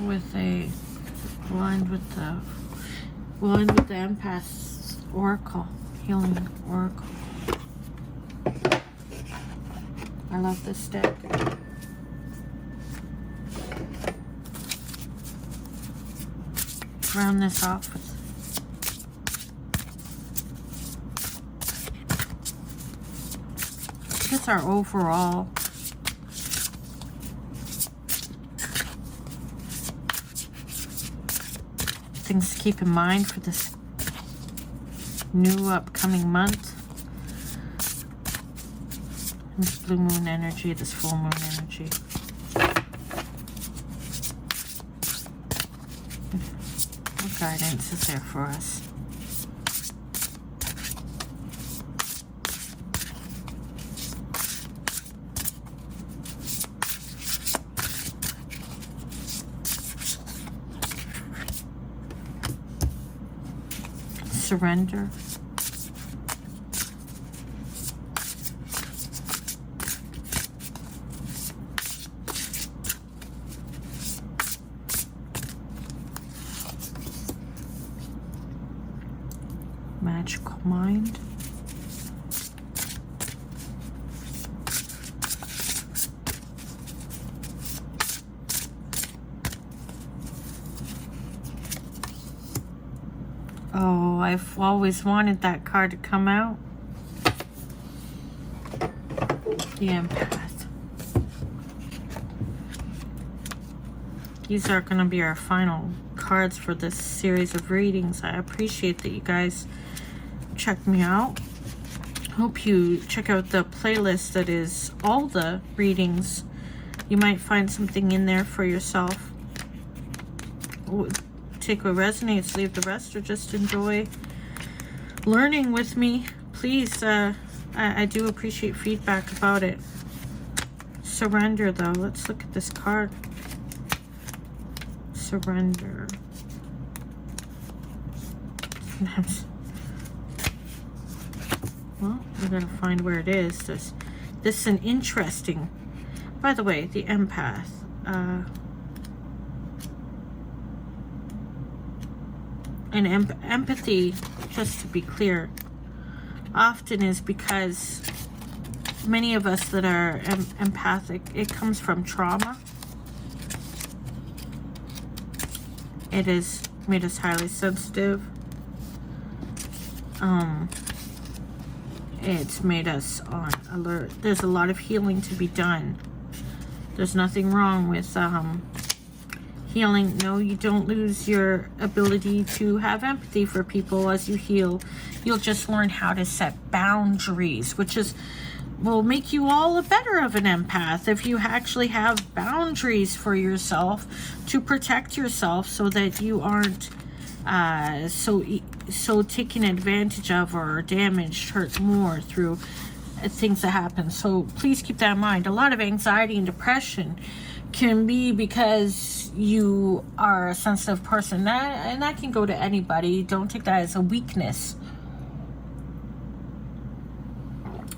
with a aligned with the Empaths Oracle, Healing Oracle. I love this deck. Round this off with that's our overall things to keep in mind for this new upcoming month. This blue moon energy, this full moon energy. What guidance is there for us? Surrender. Magical mind. Oh, I've always wanted that card to come out. The Empath. These are going to be our final cards for this series of readings. I appreciate that you guys check me out. Hope you check out the playlist that is all the readings. You might find something in there for yourself. Take what resonates, leave the rest, or just enjoy learning with me. Please, I do appreciate feedback about it. Surrender, though. Let's look at this card. Surrender. Well, we're going to find where it is. This is an interesting... By the way, the Empath. And empathy, just to be clear, often is because many of us that are empathic, it comes from trauma. It has made us highly sensitive. It's made us on alert. There's a lot of healing to be done. There's nothing wrong with healing. No, you don't lose your ability to have empathy for people as you heal. You'll just learn how to set boundaries, which will make you all a better of an empath if you actually have boundaries for yourself to protect yourself so that you aren't so taken advantage of or damaged, hurt more through things that happen. So please keep that in mind. A lot of anxiety and depression can be because you are a sensitive person, and that can go to anybody. Don't take that as a weakness.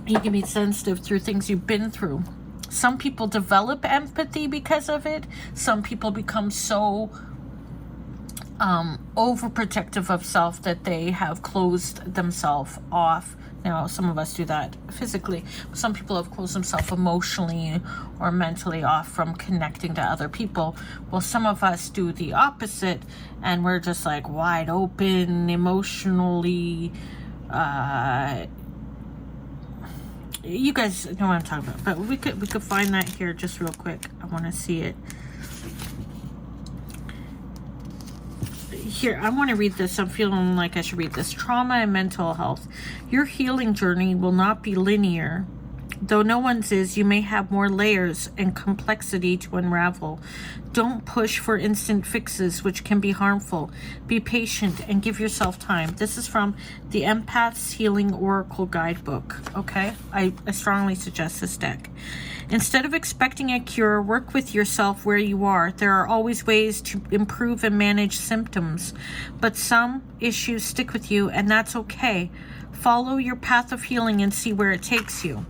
You can be sensitive through things you've been through. Some people develop empathy because of it. Some people become so overprotective of self that they have closed themselves off. Now, some of us do that physically. Some people have closed themselves emotionally or mentally off from connecting to other people. Well, some of us do the opposite, and we're just like wide open, emotionally. You guys know what I'm talking about. But we could find that here just real quick. I want to see it. Here, I want to read this. I'm feeling like I should read this. Trauma and mental health. Your healing journey will not be linear. Though no one's is, you may have more layers and complexity to unravel. Don't push for instant fixes, which can be harmful. Be patient and give yourself time. This is from the Empaths Healing Oracle Guidebook. Okay? I strongly suggest this deck. Instead of expecting a cure, work with yourself where you are. There are always ways to improve and manage symptoms, but some issues stick with you, and that's okay. Follow your path of healing and see where it takes you.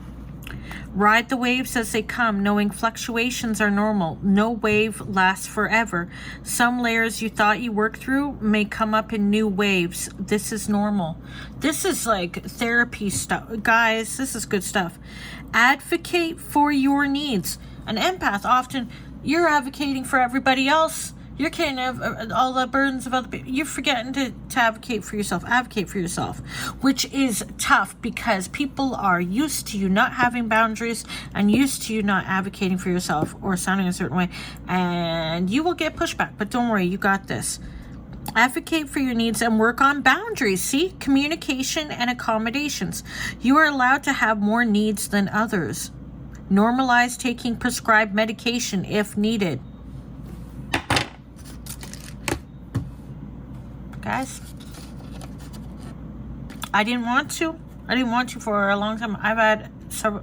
Ride the waves as they come, knowing fluctuations are normal. No wave lasts forever. Some layers you thought you worked through may come up in new waves. This is normal. This is like therapy stuff. Guys, this is good stuff. Advocate for your needs. An empath, often you're advocating for everybody else. You're carrying all the burdens of other people. You're forgetting to advocate for yourself. Advocate for yourself, which is tough because people are used to you not having boundaries and used to you not advocating for yourself or sounding a certain way. And you will get pushback, but don't worry, you got this. Advocate for your needs and work on boundaries. See, communication and accommodations. You are allowed to have more needs than others. Normalize taking prescribed medication if needed. Guys, I didn't want to for a long time. I've had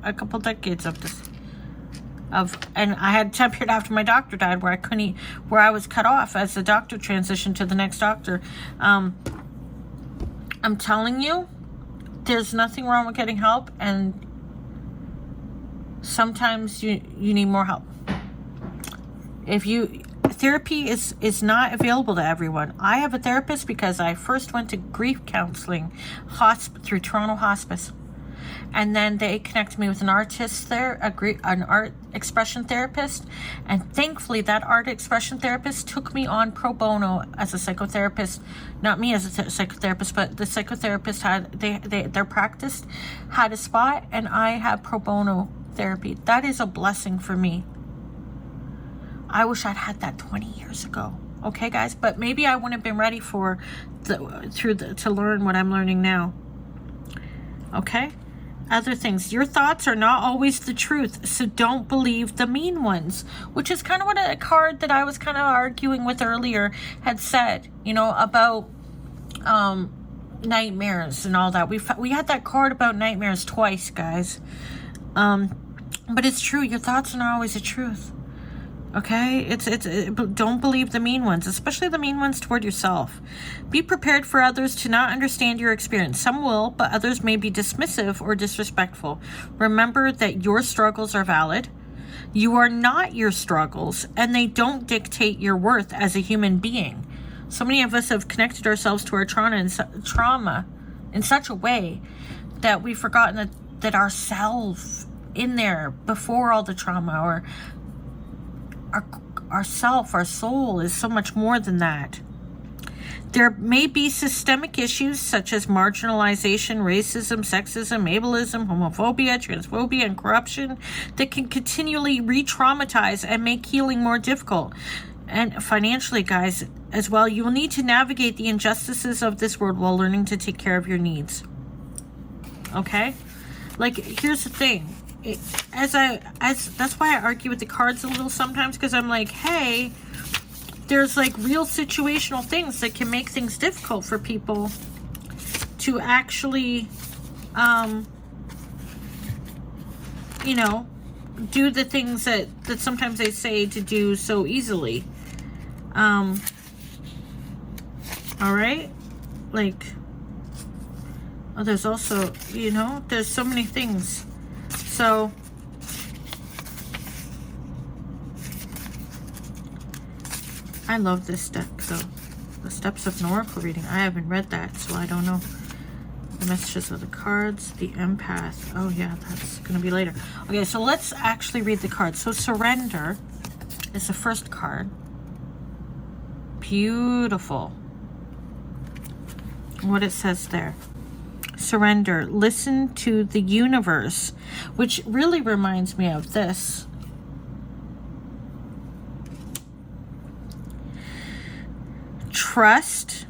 a couple decades of this, and I had a time period after my doctor died where I couldn't eat, where I was cut off as the doctor transitioned to the next doctor. I'm telling you, there's nothing wrong with getting help, and sometimes you need more help. Therapy is not available to everyone. I have a therapist because I first went to grief counseling through Toronto Hospice, and then they connected me with an artist there, an art expression therapist, and thankfully that art expression therapist took me on pro bono as a psychotherapist. Not me as a psychotherapist, but the psychotherapist had their practice had a spot, and I had pro bono therapy. That is a blessing for me. I wish I'd had that 20 years ago. Okay, guys? But maybe I wouldn't have been ready to learn what I'm learning now. Okay? Other things. Your thoughts are not always the truth, so don't believe the mean ones. Which is kind of what a card that I was kind of arguing with earlier had said, about nightmares and all that. We had that card about nightmares twice, guys. But it's true. Your thoughts are not always the truth. Okay, don't believe the mean ones, especially the mean ones toward yourself. Be prepared for others to not understand your experience. Some will, but others may be dismissive or disrespectful. Remember that your struggles are valid. You are not your struggles, and they don't dictate your worth as a human being. So many of us have connected ourselves to our trauma in such a way that we've forgotten that ourself in there before all the trauma, or our soul is so much more than that. There may be systemic issues such as marginalization, racism, sexism, ableism, homophobia, transphobia, and corruption that can continually re-traumatize and make healing more difficult. And financially, guys, as well, you will need to navigate the injustices of this world while learning to take care of your needs. Okay? Like, here's the thing. That's why I argue with the cards a little sometimes, because I'm like, hey, there's like real situational things that can make things difficult for people to actually do the things that sometimes they say to do so easily. All right, like, there's also, there's so many things. So, I love this deck, though. The Steps of an Oracle reading. I haven't read that, so I don't know. The messages of the cards. The Empath. Oh, yeah, that's going to be later. Okay, so let's actually read the cards. So, Surrender is the first card. Beautiful. What it says there. Surrender. Listen to the universe, which really reminds me of this. Trust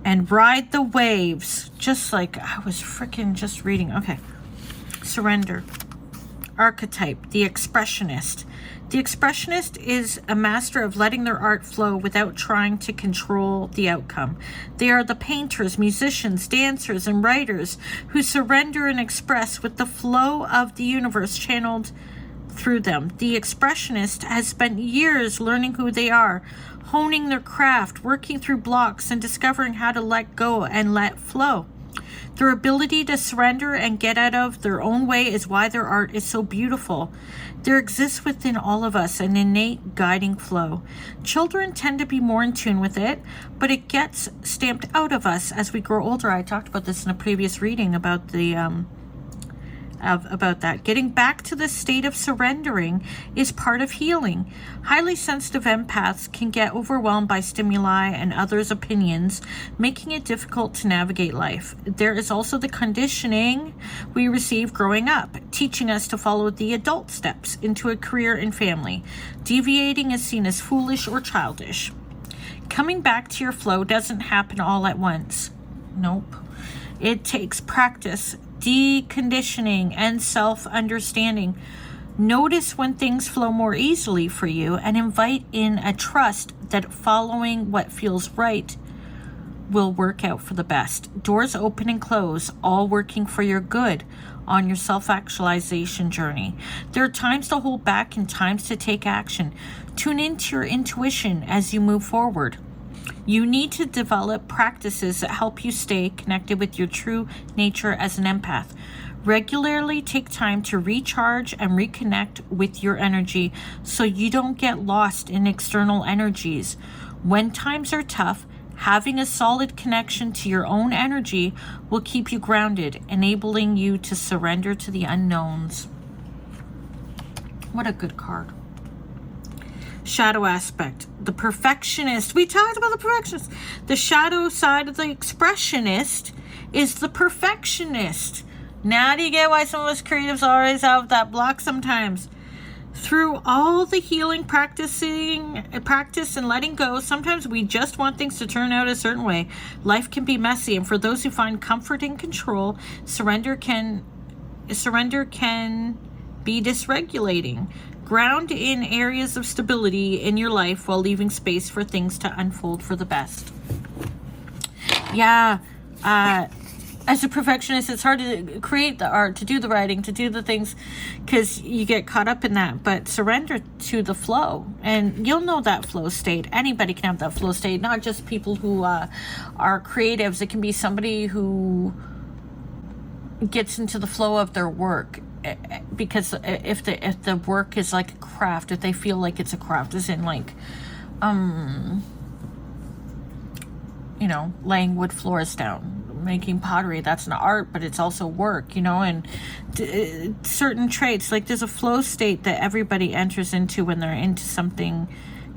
and ride the waves, just like I was freaking just reading. Okay. Surrender. Archetype, the expressionist. The expressionist is a master of letting their art flow without trying to control the outcome. They are the painters, musicians, dancers, and writers who surrender and express with the flow of the universe channeled through them. The expressionist has spent years learning who they are, honing their craft, working through blocks, and discovering how to let go and let flow. Their ability to surrender and get out of their own way is why their art is so beautiful. There exists within all of us an innate guiding flow. Children tend to be more in tune with it, but it gets stamped out of us as we grow older. I talked about this in a previous reading about about that. Getting back to the state of surrendering is part of healing. Highly sensitive empaths can get overwhelmed by stimuli and others' opinions, making it difficult to navigate life. There is also the conditioning we receive growing up, teaching us to follow the adult steps into a career and family. Deviating is seen as foolish or childish. Coming back to your flow doesn't happen all at once. Nope. It takes practice, deconditioning, and self-understanding. Notice when things flow more easily for you and invite in a trust that following what feels right will work out for the best. Doors open and close, all working for your good on your self-actualization journey. There are times to hold back and times to take action. Tune into your intuition as you move forward. You need to develop practices that help you stay connected with your true nature as an empath. Regularly take time to recharge and reconnect with your energy so you don't get lost in external energies. When times are tough, having a solid connection to your own energy will keep you grounded, enabling you to surrender to the unknowns. What a good card. Shadow aspect. The perfectionist. We talked about the perfectionist. The shadow side of the expressionist is the perfectionist. Now do you get why some of us creatives always have that block sometimes? Through all the healing, practice and letting go, sometimes we just want things to turn out a certain way. Life can be messy, and for those who find comfort in control, surrender can be dysregulating. Ground in areas of stability in your life while leaving space for things to unfold for the best. Yeah, as a perfectionist, it's hard to create the art, to do the writing, to do the things, because you get caught up in that. But surrender to the flow, and you'll know that flow state. Anybody can have that flow state, not just people who are creatives. It can be somebody who gets into the flow of their work. Because if the work is like a craft, if they feel like it's a craft, as in like, laying wood floors down, making pottery, that's an art, but it's also work, and certain traits, like there's a flow state that everybody enters into when they're into something.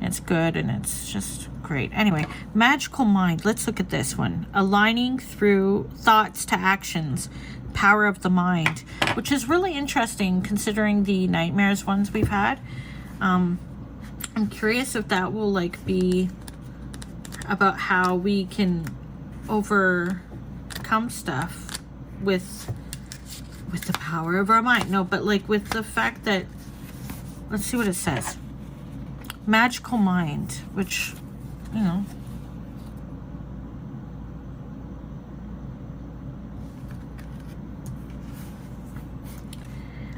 It's good and it's just great. Anyway, magical mind. Let's look at this one. Aligning through thoughts to actions. Power of the mind, which is really interesting considering the nightmares ones we've had. I'm curious if that will be about how we can overcome stuff with the power of our mind. No, but with the fact that, let's see what it says. Magical mind, which,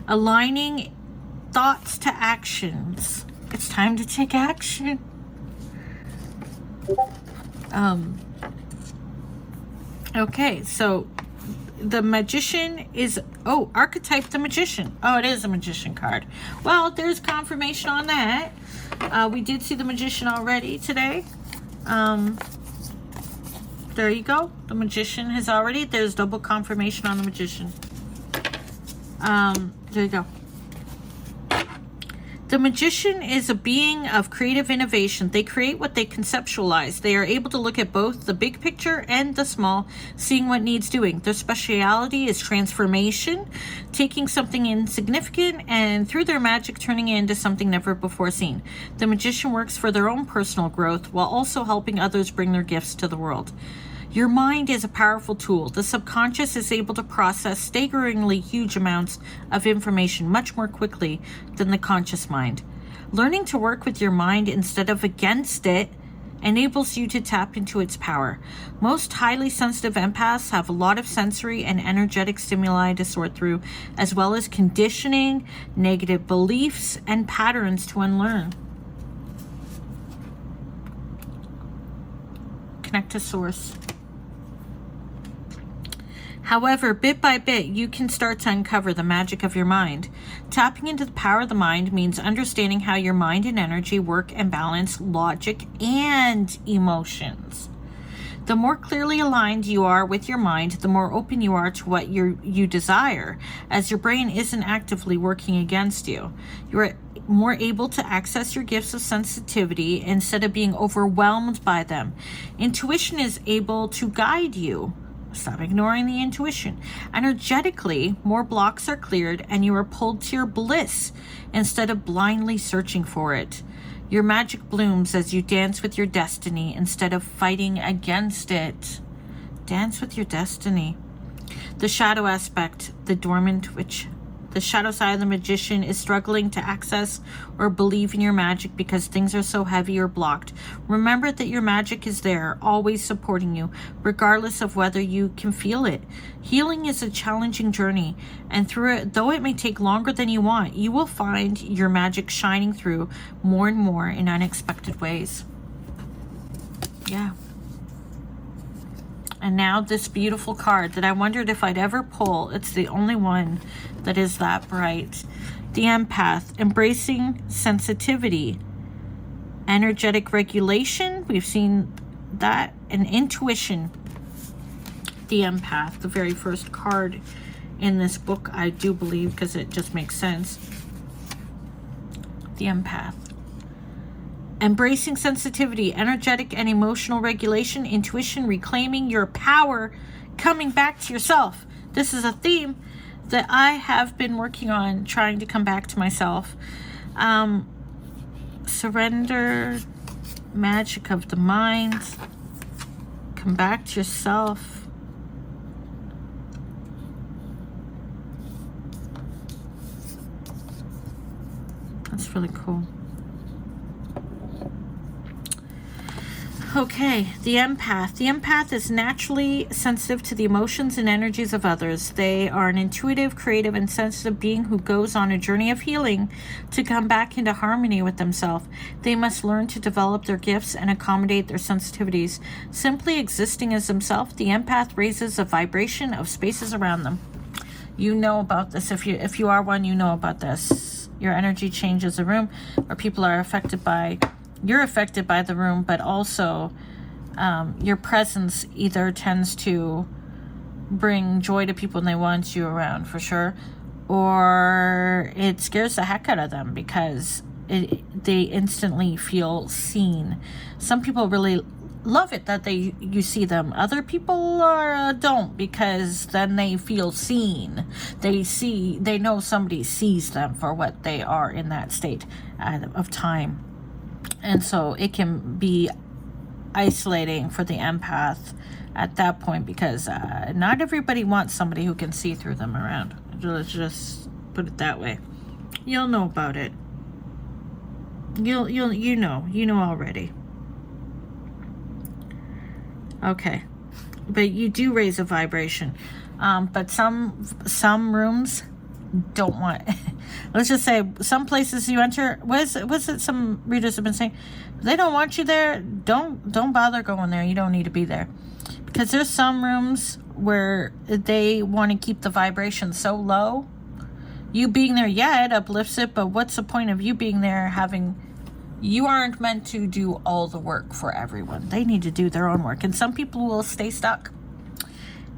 aligning thoughts to actions. It's time to take action. Okay, so the magician is, archetype the magician. Oh, it is a magician card. Well, there's confirmation on that. We did see the magician already today. There you go. The magician has already, there's double confirmation on the magician. There you go. The magician is a being of creative innovation. They create what they conceptualize. They are able to look at both the big picture and the small, seeing what needs doing. Their speciality is transformation, taking something insignificant and through their magic turning it into something never before seen. The magician works for their own personal growth while also helping others bring their gifts to the world. Your mind is a powerful tool. The subconscious is able to process staggeringly huge amounts of information much more quickly than the conscious mind. Learning to work with your mind instead of against it enables you to tap into its power. Most highly sensitive empaths have a lot of sensory and energetic stimuli to sort through, as well as conditioning, negative beliefs, and patterns to unlearn. Connect to source. However, bit by bit, you can start to uncover the magic of your mind. Tapping into the power of the mind means understanding how your mind and energy work and balance logic and emotions. The more clearly aligned you are with your mind, the more open you are to what you desire, as your brain isn't actively working against you. You're more able to access your gifts of sensitivity instead of being overwhelmed by them. Intuition is able to guide you. Stop ignoring the intuition. Energetically, more blocks are cleared and you are pulled to your bliss instead of blindly searching for it. Your magic blooms as you dance with your destiny instead of fighting against it. Dance with your destiny. The shadow aspect, the dormant witch. The shadow side of the magician is struggling to access or believe in your magic because things are so heavy or blocked. Remember that your magic is there, always supporting you, regardless of whether you can feel it. Healing is a challenging journey, and through it, though it may take longer than you want, you will find your magic shining through more and more in unexpected ways. Yeah. And now this beautiful card that I wondered if I'd ever pull. It's the only one that is that bright. The Empath, embracing sensitivity. Energetic regulation, we've seen that. And intuition. The Empath, the very first card in this book, I do believe, because it just makes sense. The Empath. Embracing sensitivity, energetic and emotional regulation, intuition, reclaiming your power, coming back to yourself. This is a theme that I have been working on, trying to come back to myself. Surrender, magic of the mind, come back to yourself. That's really cool. Okay, the empath. The empath is naturally sensitive to the emotions and energies of others. They are an intuitive, creative, and sensitive being who goes on a journey of healing to come back into harmony with themselves. They must learn to develop their gifts and accommodate their sensitivities. Simply existing as themselves, the empath raises a vibration of spaces around them. You know about this. If you are one, you know about this. Your energy changes a room, or people are affected by. You're affected by the room, but also your presence either tends to bring joy to people and they want you around for sure, or it scares the heck out of them because they instantly feel seen. Some people really love it that you see them. Other people don't, because then they feel seen. They know somebody sees them for what they are in that state of time. And so it can be isolating for the empath at that point, because not everybody wants somebody who can see through them around. Let's just put it that way. You'll know about it. You know already. Okay, but you do raise a vibration. But some rooms don't want. Let's just say some places you enter. Was it some readers have been saying they don't want you there? Don't bother going there. You don't need to be there, because there's some rooms where they want to keep the vibration so low. You being there, yeah, it uplifts it, but what's the point of you being there you aren't meant to do all the work for everyone. They need to do their own work. And some people will stay stuck.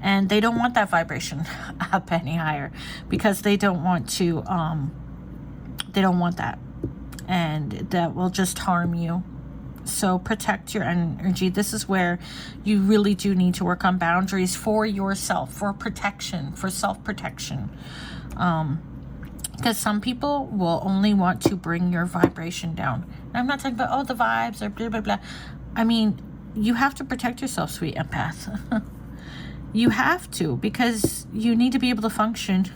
And they don't want that vibration up any higher, because they don't want to, they don't want that. And that will just harm you. So protect your energy. This is where you really do need to work on boundaries for yourself, for protection, for self-protection. Because some people will only want to bring your vibration down. And I'm not talking about, the vibes or blah, blah, blah. I mean, you have to protect yourself, sweet empath. You have to, because you need to be able to function.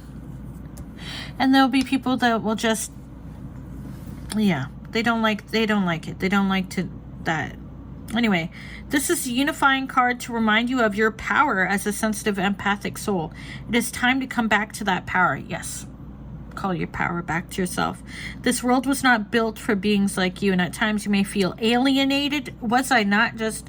And there'll be people that will just, they don't like it. They don't like that. Anyway, this is a unifying card to remind you of your power as a sensitive, empathic soul. It is time to come back to that power. Yes. Call your power back to yourself. This world was not built for beings like you, and at times you may feel alienated. Was I not just,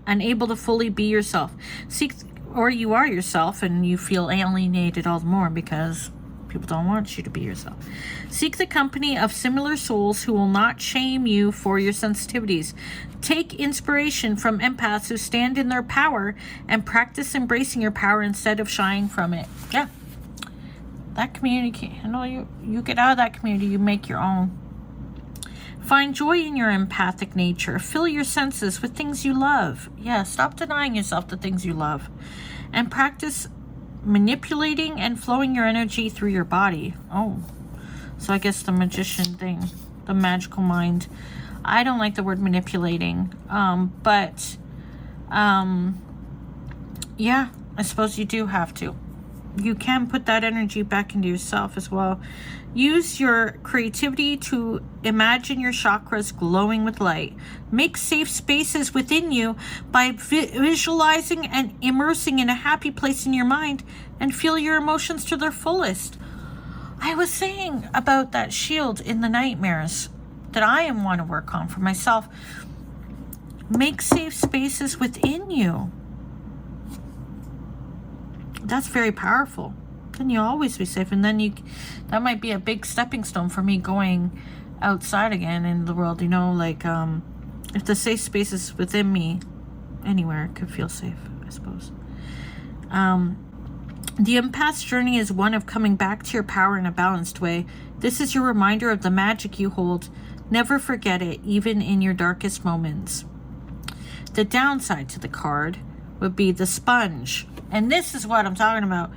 unable to fully be yourself? Seek or you are yourself and you feel alienated all the more because people don't want you to be yourself. Seek the company of similar souls who will not shame you for your sensitivities. Take inspiration from empaths who stand in their power and practice embracing your power instead of shying from it. Yeah. That community, you get out of that community, you make your own. Find joy in your empathic nature. Fill your senses with things you love. Yeah, stop denying yourself the things you love. And practice manipulating and flowing your energy through your body. Oh, so I guess the magician thing, the magical mind. I don't like the word manipulating, but yeah, I suppose you do have to. You can put that energy back into yourself as well. Use your creativity to imagine your chakras glowing with light. Make safe spaces within you by visualizing and immersing in a happy place in your mind, and feel your emotions to their fullest. I was saying about that shield in the nightmares that I want to work on for myself. Make safe spaces within you. That's very powerful. Then you'll always be safe. And then that might be a big stepping stone for me going outside again in the world. If the safe space is within me, anywhere it could feel safe, I suppose. The empath's journey is one of coming back to your power in a balanced way. This is your reminder of the magic you hold. Never forget it, even in your darkest moments. The downside to the card would be the sponge. And this is what I'm talking about.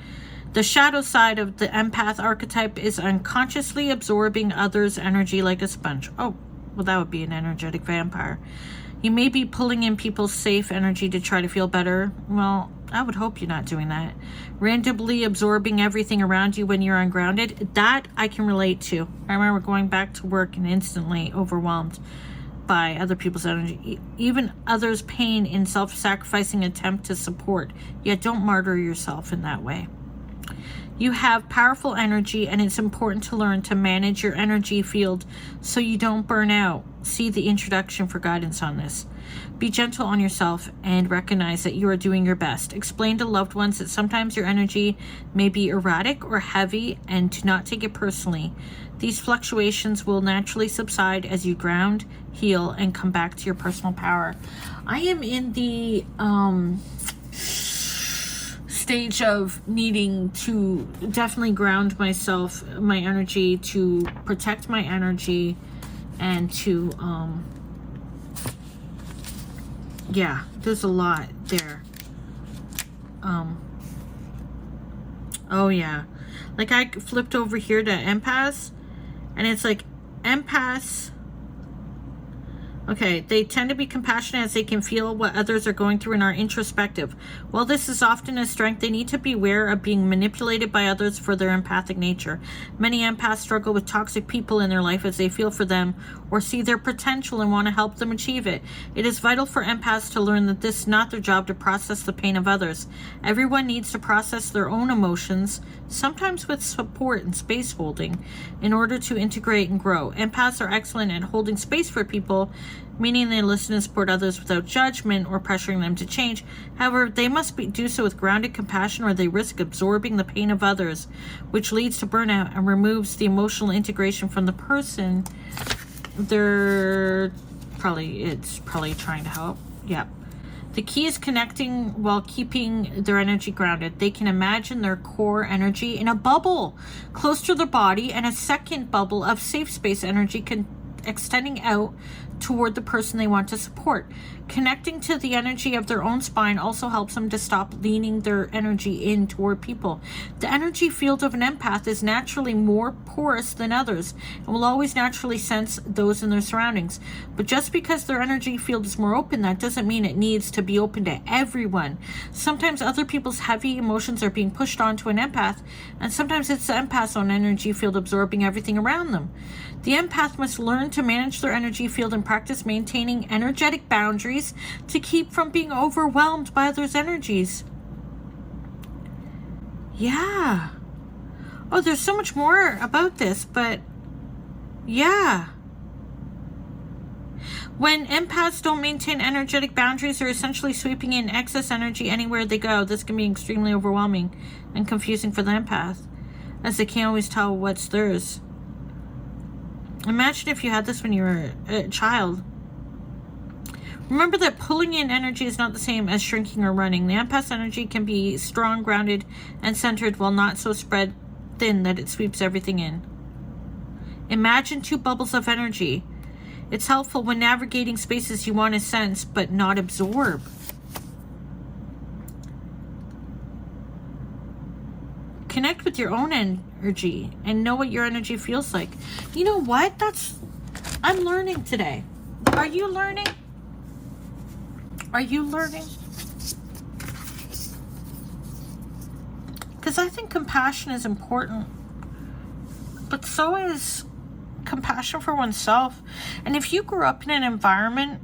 The shadow side of the empath archetype is unconsciously absorbing others' energy like a sponge. Oh, well, that would be an energetic vampire. You may be pulling in people's safe energy to try to feel better. Well, I would hope you're not doing that. Randomly absorbing everything around you when you're ungrounded. That I can relate to. I remember going back to work and instantly overwhelmed by other people's energy, even others' pain in self-sacrificing attempt to support. Yet don't martyr yourself in that way. You have powerful energy, and it's important to learn to manage your energy field so you don't burn out. See the introduction for guidance on this. Be gentle on yourself and recognize that you are doing your best. Explain to loved ones that sometimes your energy may be erratic or heavy, and do not take it personally. These fluctuations will naturally subside as you ground, heal, and come back to your personal power. I am in the stage of needing to definitely ground myself, my energy, to protect my energy, and to yeah, there's a lot there. Oh yeah, like I flipped over here to empaths, and it's like empaths, okay, they tend to be compassionate as they can feel what others are going through and are introspective. While this is often a strength, they need to be aware of being manipulated by others for their empathic nature. Many empaths struggle with toxic people in their life as they feel for them or see their potential and want to help them achieve it. It is vital for empaths to learn that this is not their job to process the pain of others. Everyone needs to process their own emotions, sometimes with support and space holding, in order to integrate and grow. Empaths are excellent at holding space for people, meaning they listen and support others without judgment or pressuring them to change. However, they must do so with grounded compassion, or they risk absorbing the pain of others, which leads to burnout and removes the emotional integration from the person it's probably trying to help. Yeah. The key is connecting while keeping their energy grounded. They can imagine their core energy in a bubble close to their body, and a second bubble of safe space energy extending out toward the person they want to support. Connecting to the energy of their own spine also helps them to stop leaning their energy in toward people. The energy field of an empath is naturally more porous than others and will always naturally sense those in their surroundings. But just because their energy field is more open, that doesn't mean it needs to be open to everyone. Sometimes other people's heavy emotions are being pushed onto an empath, and sometimes it's the empath's own energy field absorbing everything around them. The empath must learn to manage their energy field and practice maintaining energetic boundaries to keep from being overwhelmed by others' energies. Yeah. Oh, there's so much more about this, but yeah. When empaths don't maintain energetic boundaries, they're essentially sweeping in excess energy anywhere they go. This can be extremely overwhelming and confusing for the empath, as they can't always tell what's theirs. Imagine if you had this when you were a child. Remember that pulling in energy is not the same as shrinking or running. The empath's energy can be strong, grounded, and centered, while not so spread thin that it sweeps everything in. Imagine two bubbles of energy. It's helpful when navigating spaces you want to sense but not absorb. Connect with your own energy and know what your energy feels like. You know what? I'm learning today. Are you learning? Are you learning? Because I think compassion is important, but so is compassion for oneself. And if you grew up in an environment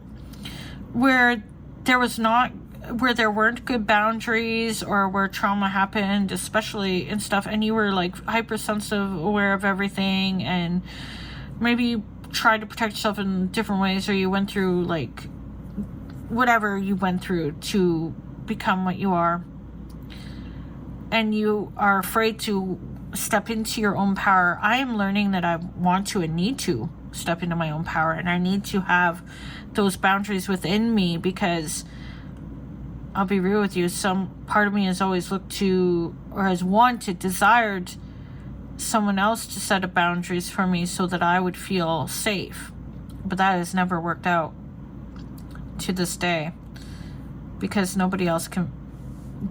where there weren't good boundaries, or where trauma happened, especially and stuff, and you were like hypersensitive, aware of everything, and maybe you tried to protect yourself in different ways, or you went through like whatever you went through to become what you are, and you are afraid to step into your own power. I am learning that I want to and need to step into my own power, and I need to have those boundaries within me, because I'll be real with you, some part of me has always looked to, or has wanted, desired someone else to set up boundaries for me so that I would feel safe. But that has never worked out to this day, because nobody else can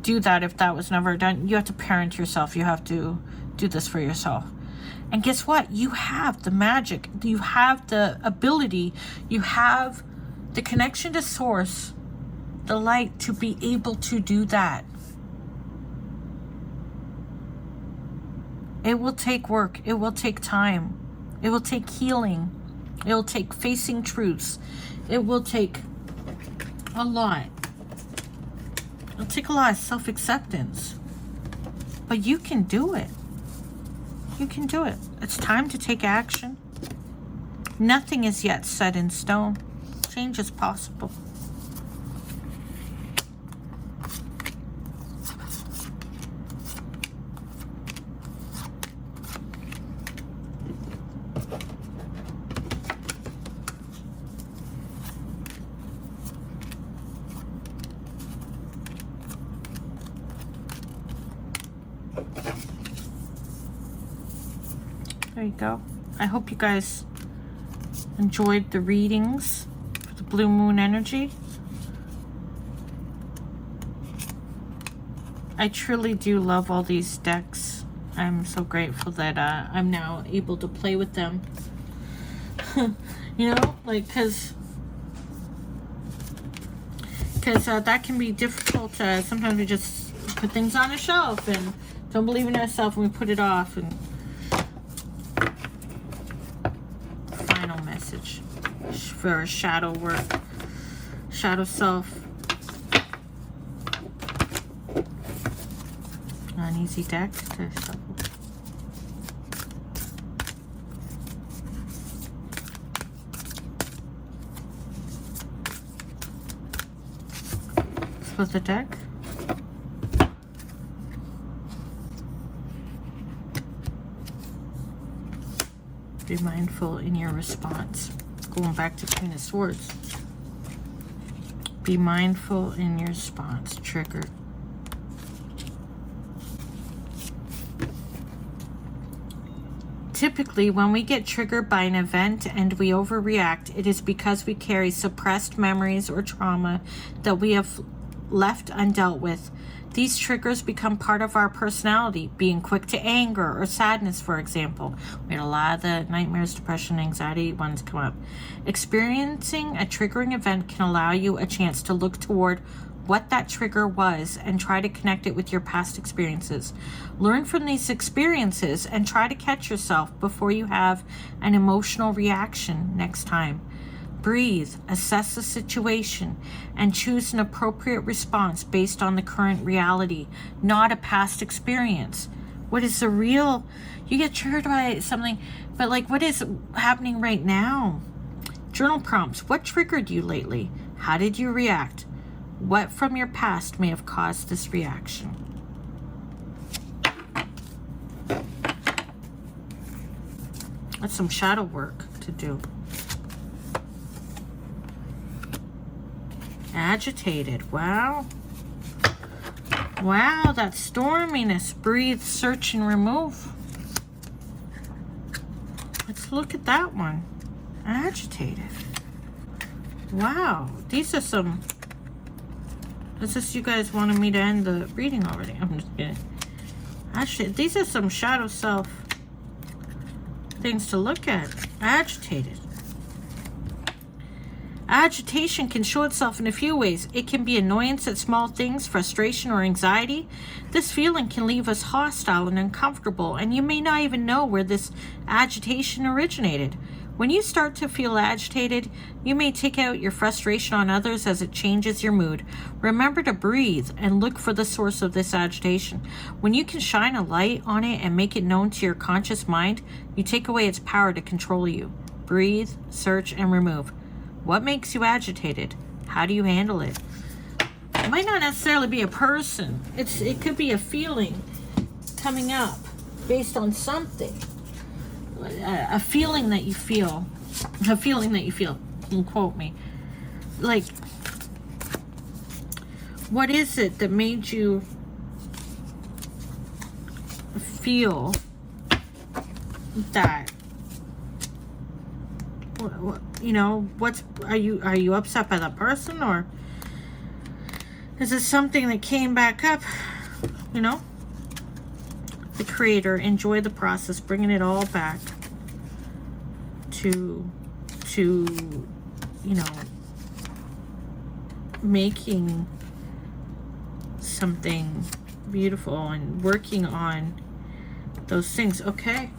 do that. If that was never done, you have to parent yourself. You have to do this for yourself. And guess what? You have the magic. You have the ability. You have the connection to source, the light, to be able to do that. It will take work. It will take time. It will take healing. It will take facing truths. It will take a lot. It'll take a lot of self-acceptance. But you can do it. You can do it. It's time to take action. Nothing is yet set in stone. Change is possible. There you go. I hope you guys enjoyed the readings for the blue moon energy. I truly do love all these decks. I'm so grateful that I'm now able to play with them. You know, like, because that can be difficult. Sometimes we just put things on a shelf and don't believe in ourselves, and we put it off. And final message for shadow work, shadow self. An easy deck to shuffle. Split the deck. Be mindful in your response. Going back to Queen of Swords. Be mindful in your response. Trigger. Typically, when we get triggered by an event and we overreact, it is because we carry suppressed memories or trauma that we have left undealt with. These triggers become part of our personality, being quick to anger or sadness, for example. We had a lot of the nightmares, depression, anxiety ones come up. Experiencing a triggering event can allow you a chance to look toward what that trigger was and try to connect it with your past experiences. Learn from these experiences and try to catch yourself before you have an emotional reaction next time. Breathe, assess the situation, and choose an appropriate response based on the current reality, not a past experience. What is the real? You get triggered by something, but like, what is happening right now? Journal prompts. What triggered you lately? How did you react? What from your past may have caused this reaction? That's some shadow work to do. Agitated. Wow. Wow, that storminess. Breathe, search, and remove. Let's look at that one. Agitated. Wow. These are some... Is this you guys wanted me to end the reading already? I'm just kidding. Actually, these are some shadow self things to look at. Agitated. Agitation can show itself in a few ways. It can be annoyance at small things, frustration, or anxiety. This feeling can leave us hostile and uncomfortable, and you may not even know where this agitation originated. When you start to feel agitated, you may take out your frustration on others as it changes your mood. Remember to breathe and look for the source of this agitation. When you can shine a light on it and make it known to your conscious mind, you take away its power to control you. Breathe, search, and remove. What makes you agitated? How do you handle it? It might not necessarily be a person. It could be a feeling coming up based on something. A feeling that you feel. A feeling that you feel. You can quote me. Like, what is it that made you feel that? You know, are you upset by that person, or is it something that came back up? You know, the creator, enjoy the process, bringing it all back to you know, making something beautiful and working on those things. Okay.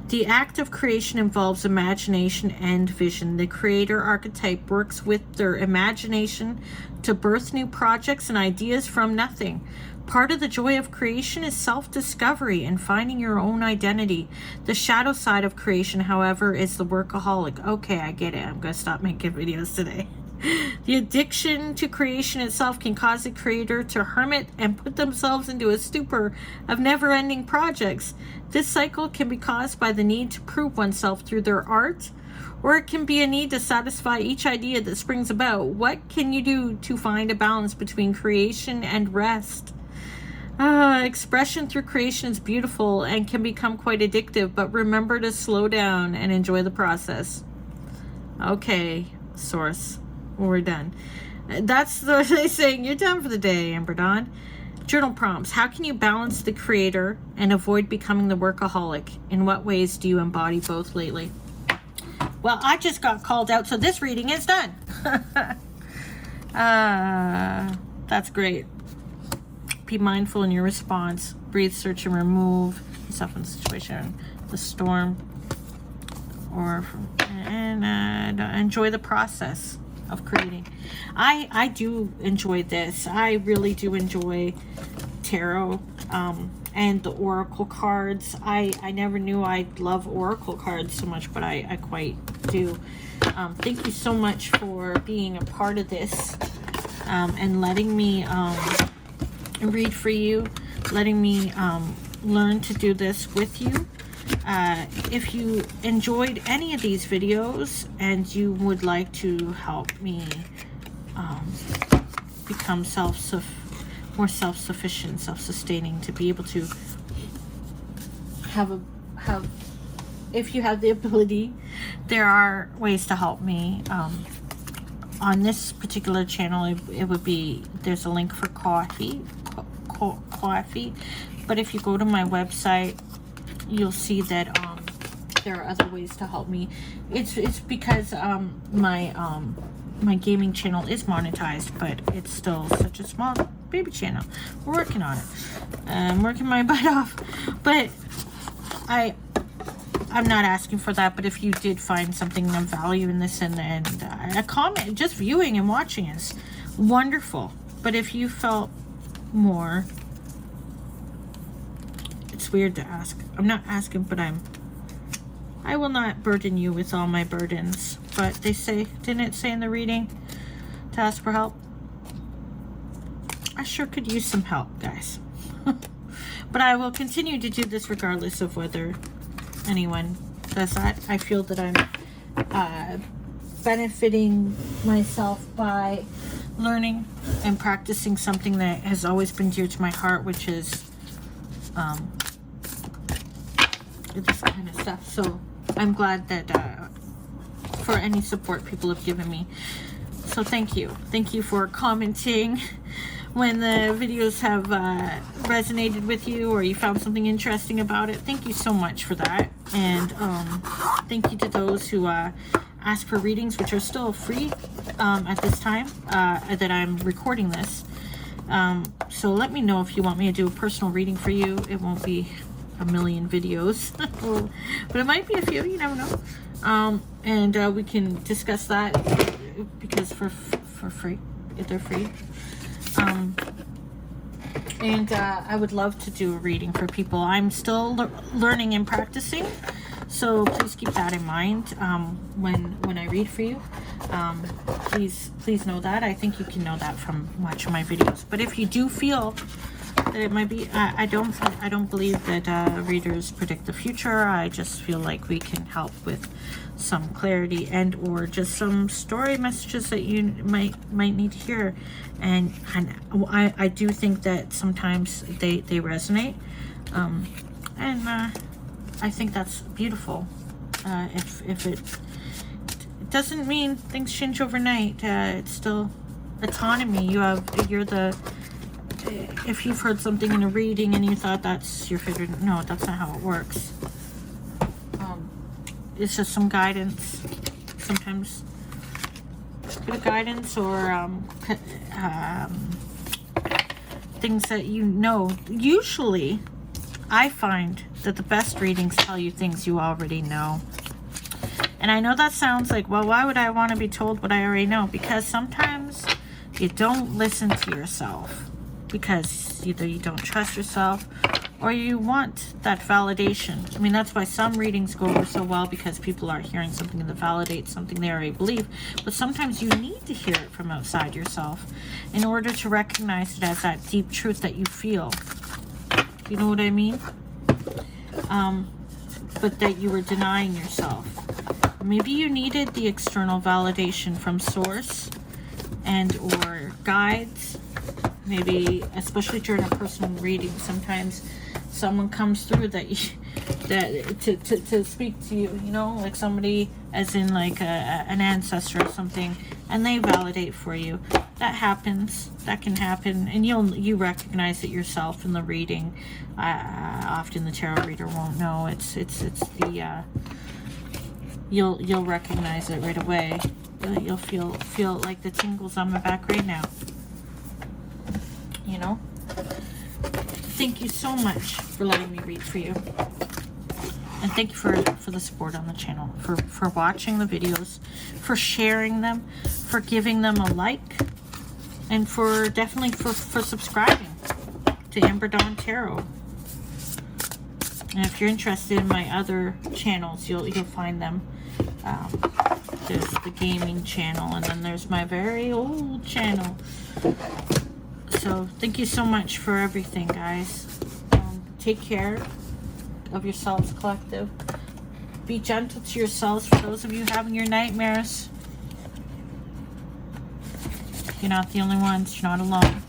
The act of creation involves imagination and vision. The creator archetype works with their imagination to birth new projects and ideas from nothing. Part of the joy of creation is self-discovery and finding your own identity. The shadow side of creation, however, is the workaholic. Okay, I get it. I'm going to stop making videos today. The addiction to creation itself can cause the creator to hermit and put themselves into a stupor of never-ending projects. This cycle can be caused by the need to prove oneself through their art, or it can be a need to satisfy each idea that springs about. What can you do to find a balance between creation and rest? Expression through creation is beautiful and can become quite addictive, but remember to slow down and enjoy the process. Okay, source. We're done. That's what they're saying. You're done for the day, Amber Dawn. Journal prompts. How can you balance the creator and avoid becoming the workaholic? In what ways do you embody both lately? Well, I just got called out, so this reading is done. That's great. Be mindful in your response. Breathe, search, and remove yourself in the situation, the storm, and enjoy the process of creating. I do enjoy this. I really do enjoy tarot and the oracle cards. I never knew I'd love oracle cards so much, but I quite do. Thank you so much for being a part of this and letting me read for you, letting me learn to do this with you. If you enjoyed any of these videos and you would like to help me become more self-sufficient, self-sustaining, to be able to have if you have the ability, there are ways to help me. On this particular channel, it would be, there's a link for coffee, but if you go to my website, you'll see that there are other ways to help me. It's because my gaming channel is monetized, but it's still such a small baby channel. We're working on it. I'm working my butt off, but I'm not asking for that. But if you did find something of value in this and a comment, just viewing and watching is wonderful. But if you felt more, it's weird to ask. I'm not asking, but I'm I will not burden you with all my burdens, but they say, didn't it say in the reading to ask for help? I sure could use some help, guys. But I will continue to do this regardless of whether anyone does that. I feel that I'm benefiting myself by learning and practicing something that has always been dear to my heart, which is this kind of stuff. So I'm glad that for any support people have given me. So thank you for commenting when the videos have resonated with you, or you found something interesting about it. Thank you so much for that. And thank you to those who ask for readings, which are still free at this time that I'm recording this. So let me know if you want me to do a personal reading for you. It won't be a million videos, but it might be a few, you never know. And we can discuss that, because for free, if they're free. And I would love to do a reading for people. I'm still learning and practicing, so please keep that in mind when I read for you. Please know that. I think you can know that from watching my videos. But if you do feel that it might be, I don't believe that readers predict the future. I just feel like we can help with some clarity and or just some story messages that you might need to hear. And I do think that sometimes they resonate, and I think that's beautiful. If it doesn't mean things change overnight, it's still autonomy. You're the, if you've heard something in a reading and you thought that's your favorite, no, that's not how it works. It's just some guidance. Sometimes a bit of guidance, or things that you know. Usually, I find that the best readings tell you things you already know. And I know that sounds like, well, why would I want to be told what I already know? Because sometimes you don't listen to yourself, because either you don't trust yourself or you want that validation. I mean, that's why some readings go over so well, because people are hearing something that validates something they already believe. But sometimes you need to hear it from outside yourself in order to recognize it as that deep truth that you feel. You know what I mean? But that you were denying yourself. Maybe you needed the external validation from source and or guides. Maybe, especially during a personal reading, sometimes someone comes through that to speak to you, you know, like somebody, as in like an ancestor or something, and they validate for you. That happens. That can happen, and you recognize it yourself in the reading. Often the tarot reader won't know. It's the you'll recognize it right away. You'll feel like the tingles on my back right now. You know? Thank you so much for letting me read for you. And thank you for the support on the channel, for watching the videos, for sharing them, for giving them a like, and for definitely for subscribing to Amber Dawn Tarot. And if you're interested in my other channels, you'll find them. There's the gaming channel, and then there's my very old channel. So thank you so much for everything, guys. Take care of yourselves, collective. Be gentle to yourselves. For those of you having your nightmares, you're not the only ones. You're not alone.